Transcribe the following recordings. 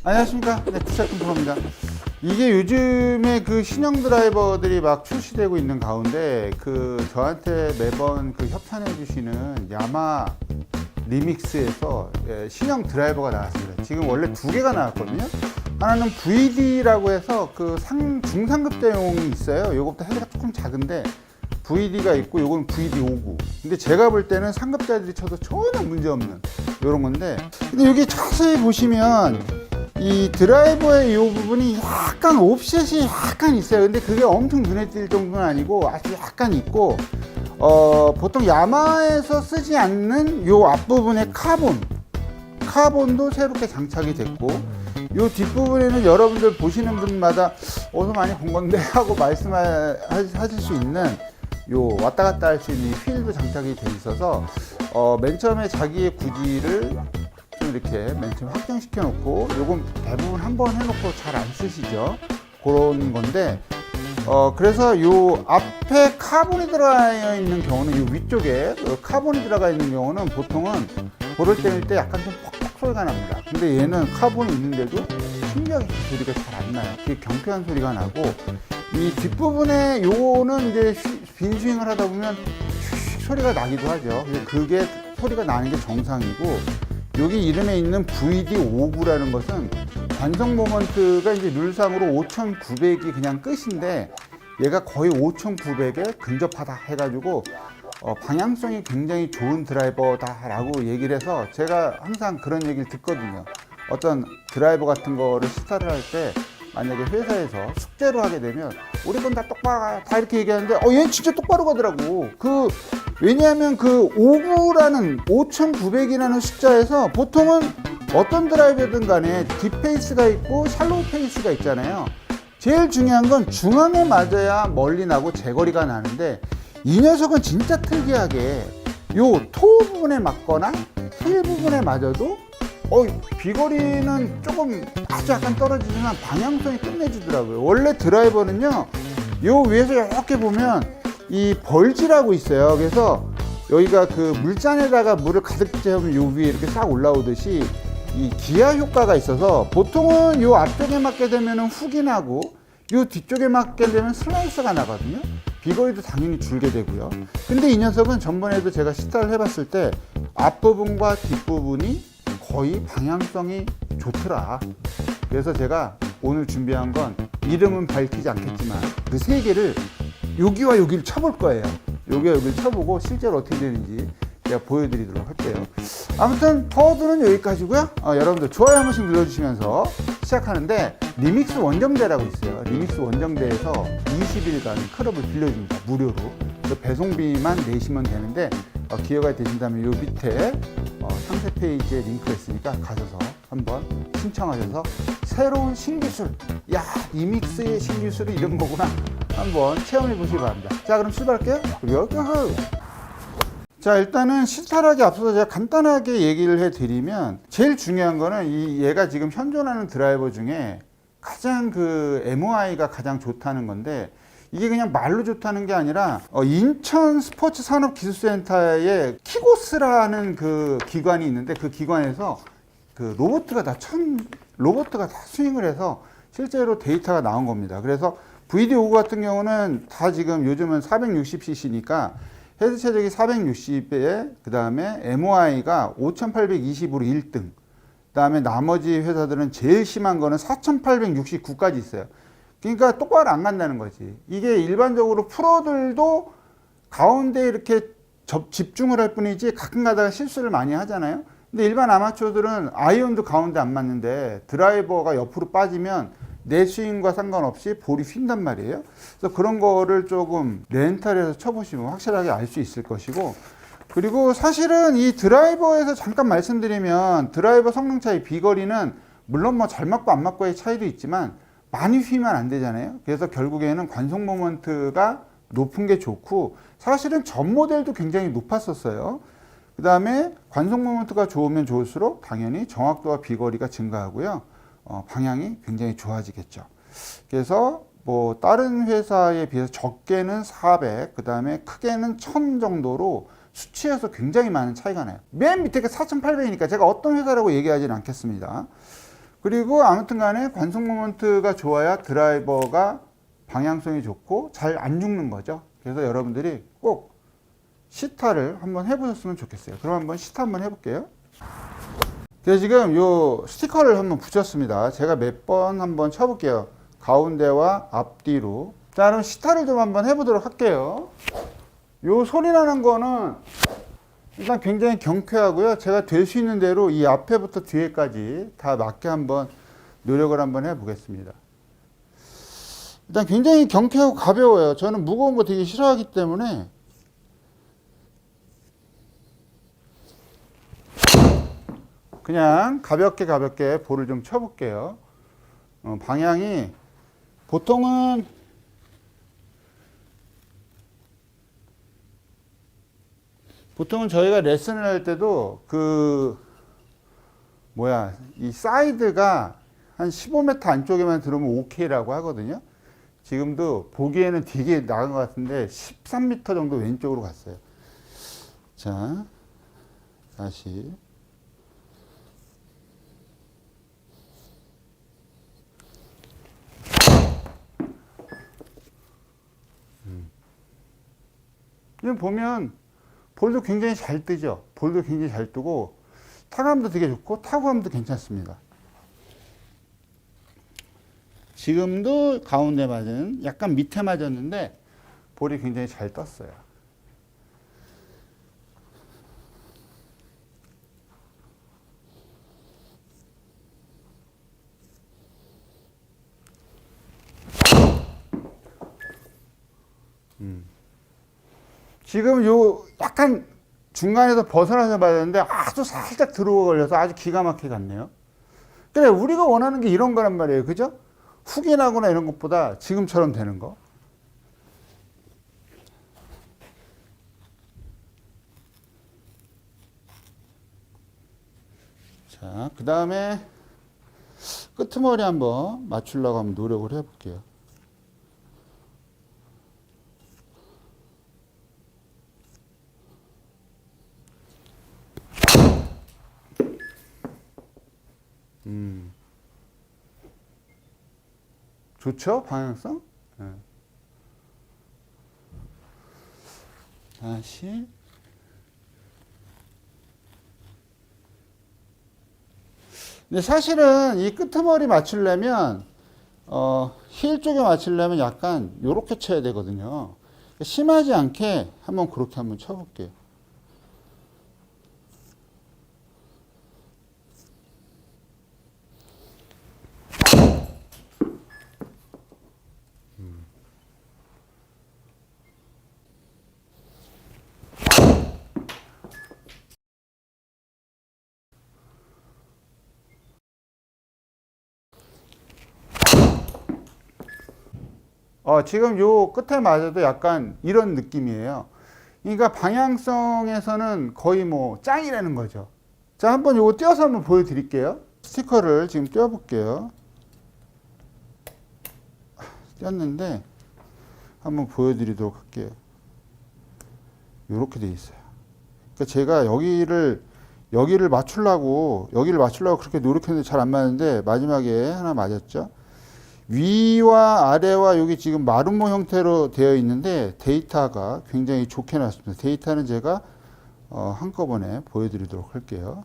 안녕하십니까. 네, 투샷금 프로입니다. 이게 요즘에 그 신형 드라이버들이 막 출시되고 있는 가운데 저한테 매번 협찬해 주시는 야마 리믹스에서 신형 드라이버가 나왔습니다. 지금 원래 두 개가 나왔거든요. 하나는 VD라고 해서 중상급자용이 있어요. 요것보다 헤드가 조금 작은데 VD가 있고 요건 VD59. 근데 제가 볼 때는 상급자들이 쳐도 전혀 문제없는 요런 건데, 근데 여기 자세히 보시면 이 드라이버의 이 부분이 약간 옵셋이 약간 있어요. 근데 그게 엄청 눈에 띌 정도는 아니고 아주 약간 있고, 보통 야마에서 쓰지 않는 요 앞부분의 카본도 새롭게 장착이 됐고, 요 뒷부분에는 여러분들 보시는 분마다 어디서 많이 본 건데 하고 말씀하실 수 있는 요 왔다 갔다 할 수 있는 휠도 장착이 돼 있어서 맨 처음에 자기의 구질을 좀 이렇게 맨 처음 확정시켜 놓고, 요건 대부분 한번 해놓고 잘 안 쓰시죠. 그런 건데, 그래서 요 앞에 카본이 들어가 있는 경우는 요 위쪽에 카본이 들어가 있는 경우는 보통은 볼을 때릴 때 약간 좀 퍽퍽 소리가 납니다. 근데 얘는 카본이 있는데도 신기하게 소리가 잘 안 나요. 되게 경쾌한 소리가 나고, 이 뒷부분에 요거는 이제 빈스윙을 하다 보면 소리가 나기도 하죠. 그게 소리가 나는 게 정상이고, 여기 이름에 있는 VD59라는 것은 관성 모먼트가 이제 룰상으로 5,900이 그냥 끝인데, 얘가 거의 5,900에 근접하다 해가지고 방향성이 굉장히 좋은 드라이버다라고 얘기를 해서 제가 항상 그런 얘기를 듣거든요. 어떤 드라이버 같은 거를 스타를 할 때 만약에 회사에서 숙제로 하게 되면 우리 건 다 똑바로 다 이렇게 얘기하는데 얘는 진짜 똑바로 가더라고. 왜냐하면 5,900이라는 숫자에서 보통은 어떤 드라이버든 간에 딥페이스가 있고 샬로우 페이스가 있잖아요. 제일 중요한 건 중앙에 맞아야 멀리 나고 제거리가 나는데, 이 녀석은 진짜 특이하게 요 토 부분에 맞거나 힐 부분에 맞아도 비거리는 조금 아주 약간 떨어지지만 방향성이 끝내주더라고요. 원래 드라이버는요, 요 위에서 이렇게 보면 이 벌지라고 있어요. 그래서 여기가 물잔에다가 물을 가득 채우면 요 위에 이렇게 싹 올라오듯이 이 기아 효과가 있어서 보통은 요 앞쪽에 맞게 되면 훅이 나고 요 뒤쪽에 맞게 되면 슬라이스가 나거든요. 비거리도 당연히 줄게 되고요. 근데 이 녀석은 전번에도 제가 시타를 해봤을 때 앞부분과 뒷부분이 거의 방향성이 좋더라. 그래서 제가 오늘 준비한 건 이름은 밝히지 않겠지만 그 세 개를 여기와 여기를 쳐볼 거예요. 여기와 여기를 쳐보고 실제로 어떻게 되는지 제가 보여드리도록 할게요. 아무튼 퍼드는 여기까지고요. 여러분들 좋아요 한 번씩 눌러주시면서 시작하는데, 리믹스 원정대라고 있어요. 리믹스 원정대에서 20일간 클럽을 빌려줍니다. 무료로. 배송비만 내시면 되는데, 기회가 되신다면 요 밑에 상세 페이지에 링크가 있으니까 가셔서 한번 신청하셔서 새로운 신기술, 리믹스의 신기술이 이런 거구나 한번 체험해 보시기 바랍니다. 자, 그럼 출발할게요. 자, 일단은 시타하기 앞서서 제가 간단하게 얘기를 해드리면, 제일 중요한 거는 얘가 지금 현존하는 드라이버 중에 가장 MOI가 가장 좋다는 건데, 이게 그냥 말로 좋다는 게 아니라 인천 스포츠 산업기술센터에 키고스라는 기관이 있는데, 그 기관에서 로보트가 다 스윙을 해서 실제로 데이터가 나온 겁니다. 그래서 VD59 같은 경우는 다 지금 요즘은 460cc니까 헤드 최적이 460에 그 다음에 MOI가 5820으로 1등. 그 다음에 나머지 회사들은 제일 심한 거는 4869까지 있어요. 그러니까 똑바로 안 간다는 거지. 이게 일반적으로 프로들도 가운데 이렇게 집중을 할 뿐이지 가끔 가다가 실수를 많이 하잖아요. 근데 일반 아마추어들은 아이언도 가운데 안 맞는데 드라이버가 옆으로 빠지면 내 스윙과 상관없이 볼이 휜단 말이에요. 그래서 그런 거를 조금 렌탈해서 쳐보시면 확실하게 알 수 있을 것이고, 그리고 사실은 이 드라이버에서 잠깐 말씀드리면, 드라이버 성능 차이, 비거리는 물론 뭐 잘 맞고 안 맞고의 차이도 있지만 많이 휘면 안 되잖아요. 그래서 결국에는 관성 모먼트가 높은 게 좋고, 사실은 전 모델도 굉장히 높았었어요. 그 다음에 관성 모먼트가 좋으면 좋을수록 당연히 정확도와 비거리가 증가하고요. 방향이 굉장히 좋아지겠죠. 그래서 뭐 다른 회사에 비해서 적게는 400, 그 다음에 크게는 1000 정도로 수치에서 굉장히 많은 차이가 나요. 맨 밑에 게 4800이니까 제가 어떤 회사라고 얘기하지는 않겠습니다. 그리고 아무튼 간에 관성 모먼트가 좋아야 드라이버가 방향성이 좋고 잘 안 죽는 거죠. 그래서 여러분들이 꼭 시타를 한번 해보셨으면 좋겠어요. 그럼 한번 시타 한번 해볼게요. 제가 지금 요 스티커를 한번 붙였습니다. 제가 몇 번 한번 쳐볼게요. 가운데와 앞뒤로. 자, 그럼 시타를 좀 한번 해보도록 할게요. 요 소리 나는 거는 일단 굉장히 경쾌하고요. 제가 될 수 있는 대로 이 앞에부터 뒤에까지 다 맞게 한번 노력을 한번 해보겠습니다. 일단 굉장히 경쾌하고 가벼워요. 저는 무거운 거 되게 싫어하기 때문에 그냥 가볍게 볼을 좀 쳐볼게요. 방향이 보통은 저희가 레슨을 할 때도 이 사이드가 한 15m 안쪽에만 들어오면 오케이라고 하거든요. 지금도 보기에는 되게 나간 것 같은데 13m 정도 왼쪽으로 갔어요. 자, 다시. 지금 보면 볼도 굉장히 잘 뜨죠. 볼도 굉장히 잘 뜨고 타감도 되게 좋고 타구감도 괜찮습니다. 지금도 가운데 맞은 약간 밑에 맞았는데 볼이 굉장히 잘 떴어요. 지금 요 약간 중간에서 벗어나서 맞았는데 아주 살짝 들어오고 걸려서 아주 기가 막히게 갔네요. 그래, 우리가 원하는 게 이런 거란 말이에요. 그죠? 훅이 나거나 이런 것보다 지금처럼 되는 거. 자, 그 다음에 끄트머리 한번 맞추려고 한번 노력을 해볼게요. 좋죠? 방향성? 네. 다시. 근데 사실은 이 끄트머리 맞추려면, 힐 쪽에 맞추려면 약간 요렇게 쳐야 되거든요. 심하지 않게 한번 그렇게 한번 쳐볼게요. 지금 요 끝에 맞아도 약간 이런 느낌이에요. 그러니까 방향성에서는 거의 뭐 짱이라는 거죠. 자, 한번 요거 띄어서 한번 보여드릴게요. 스티커를 지금 띄워볼게요. 띄었는데 한번 보여드리도록 할게요. 요렇게 돼 있어요. 그러니까 제가 여기를 맞추려고 그렇게 노력했는데 잘 안 맞는데 마지막에 하나 맞았죠. 위와 아래와 여기 지금 마름모 형태로 되어 있는데 데이터가 굉장히 좋게 나왔습니다. 데이터는 제가 한꺼번에 보여드리도록 할게요.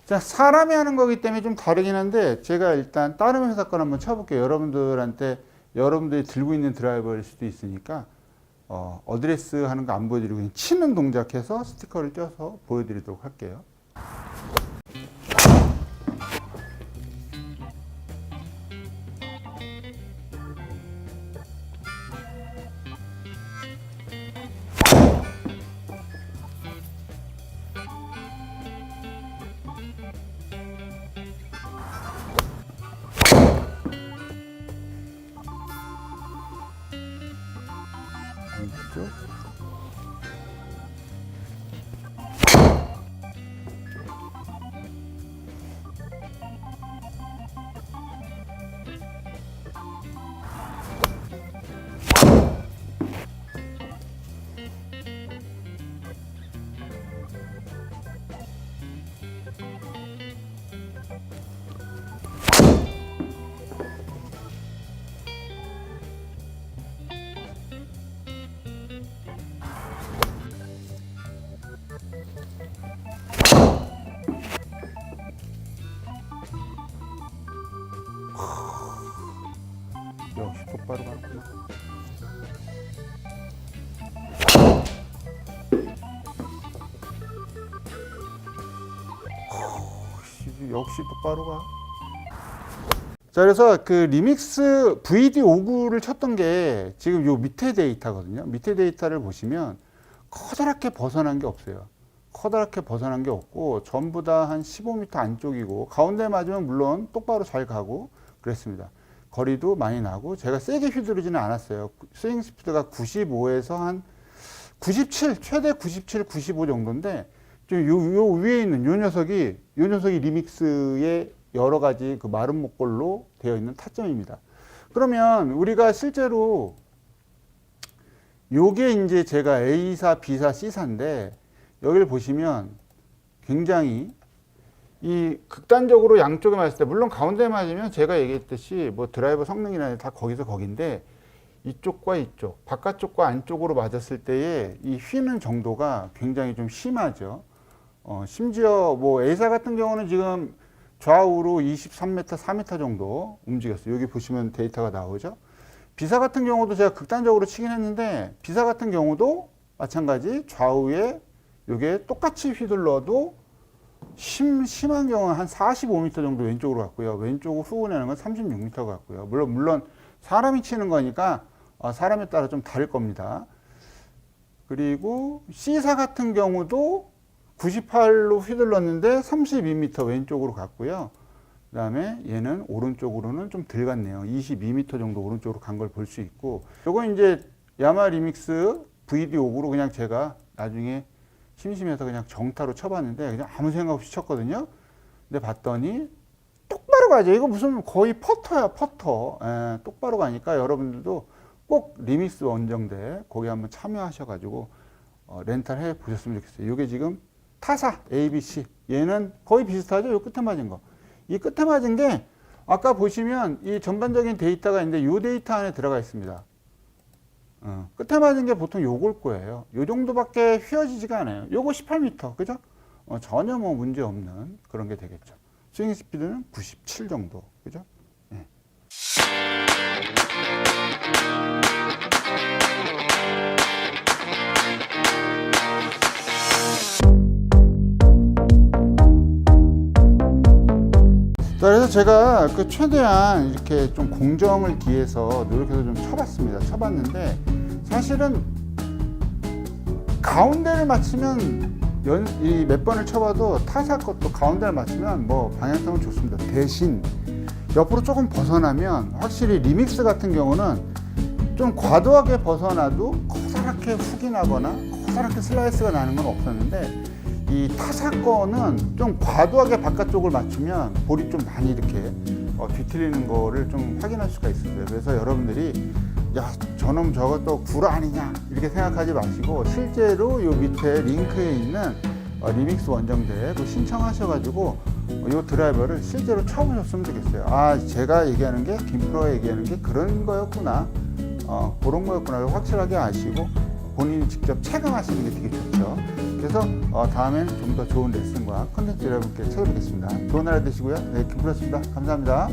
자, 사람이 하는 거기 때문에 좀 다르긴 한데 제가 일단 다른 회사 걸 한번 쳐볼게요. 여러분들이 들고 있는 드라이버일 수도 있으니까 어드레스 하는 거 안 보여드리고 그냥 치는 동작해서 스티커를 떼서 보여드리도록 할게요. 왼쪽. 똑바로 가는구나. 역시 똑바로 가. 자, 그래서 그 리믹스 VD59를 쳤던 게 지금 요 밑에 데이터거든요. 밑에 데이터를 보시면 커다랗게 벗어난 게 없어요. 커다랗게 벗어난 게 없고 전부 다 한 15m 안쪽이고 가운데 맞으면 물론 똑바로 잘 가고 그랬습니다. 거리도 많이 나고 제가 세게 휘두르지는 않았어요. 스윙 스피드가 95에서 한 97, 최대 97, 95 정도인데 요 위에 있는 요 녀석이 리믹스의 여러 가지 그 마른 목걸로 되어 있는 타점입니다. 그러면 우리가 실제로 요게 이제 제가 A사, B사, C사인데 여기를 보시면 굉장히 이 극단적으로 양쪽에 맞을 때 물론 가운데 맞으면 제가 얘기했듯이 뭐 드라이버 성능이나 다 거기서 거긴데 이쪽과 이쪽, 바깥쪽과 안쪽으로 맞았을 때의 이 휘는 정도가 굉장히 좀 심하죠. 심지어 뭐 A사 같은 경우는 지금 좌우로 23m, 4m 정도 움직였어요. 여기 보시면 데이터가 나오죠. B사 같은 경우도 제가 극단적으로 치긴 했는데 B사 같은 경우도 마찬가지 좌우에 이게 똑같이 휘둘러도 심한 경우는 한 45m 정도 왼쪽으로 갔고요. 왼쪽으로 후고 내는 건 36m 갔고요. 물론 사람이 치는 거니까 사람에 따라 좀 다를 겁니다. 그리고 C사 같은 경우도 98로 휘둘렀는데 32m 왼쪽으로 갔고요. 그 다음에 얘는 오른쪽으로는 좀 덜 갔네요. 22m 정도 오른쪽으로 간 걸 볼 수 있고, 요거 이제 야마 리믹스 VD59로 그냥 제가 나중에 심심해서 그냥 정타로 쳐봤는데 그냥 아무 생각 없이 쳤거든요. 근데 봤더니 똑바로 가죠. 이거 무슨 거의 퍼터야, 퍼터. 똑바로 가니까 여러분들도 꼭 리믹스 원정대 거기 한번 참여하셔가지고 렌탈 해 보셨으면 좋겠어요. 이게 지금 타사 ABC, 얘는 거의 비슷하죠. 요 끝에 맞은 거. 이 끝에 맞은 게 아까 보시면 이 전반적인 데이터가 있는데 이 데이터 안에 들어가 있습니다. 끝에 맞은 게 보통 요걸 거예요. 요 정도밖에 휘어지지가 않아요. 요거 18m, 그죠? 전혀 뭐 문제 없는 그런 게 되겠죠. 스윙 스피드는 97 정도, 그죠? 예. 자, 그래서 제가 그 최대한 이렇게 좀 공정을 기해서 노력해서 좀 쳐봤습니다. 쳐봤는데 사실은 가운데를 맞추면 이 몇 번을 쳐봐도 타사 것도 가운데를 맞추면 뭐 방향성은 좋습니다. 대신 옆으로 조금 벗어나면 확실히 리믹스 같은 경우는 좀 과도하게 벗어나도 커다랗게 훅이 나거나 커다랗게 슬라이스가 나는 건 없었는데 이 타사 거는 좀 과도하게 바깥쪽을 맞추면 볼이 좀 많이 이렇게 뒤틀리는 거를 좀 확인할 수가 있어요. 그래서 여러분들이 야, 저놈 저것도 구라 아니냐 이렇게 생각하지 마시고 실제로 요 밑에 링크에 있는 리믹스 원정대 신청하셔가지고 요 드라이버를 실제로 쳐보셨으면 좋겠어요. 아, 제가 얘기하는 게 김프로가 얘기하는 게 그런 거였구나, 그런 거였구나 확실하게 아시고 본인이 직접 체감하시는 게 되게 좋죠. 그래서 다음에는 좀 더 좋은 레슨과 컨텐츠 여러분께 찾아뵙겠습니다. 좋은 하루 되시고요. 네, 김프로였습니다. 감사합니다.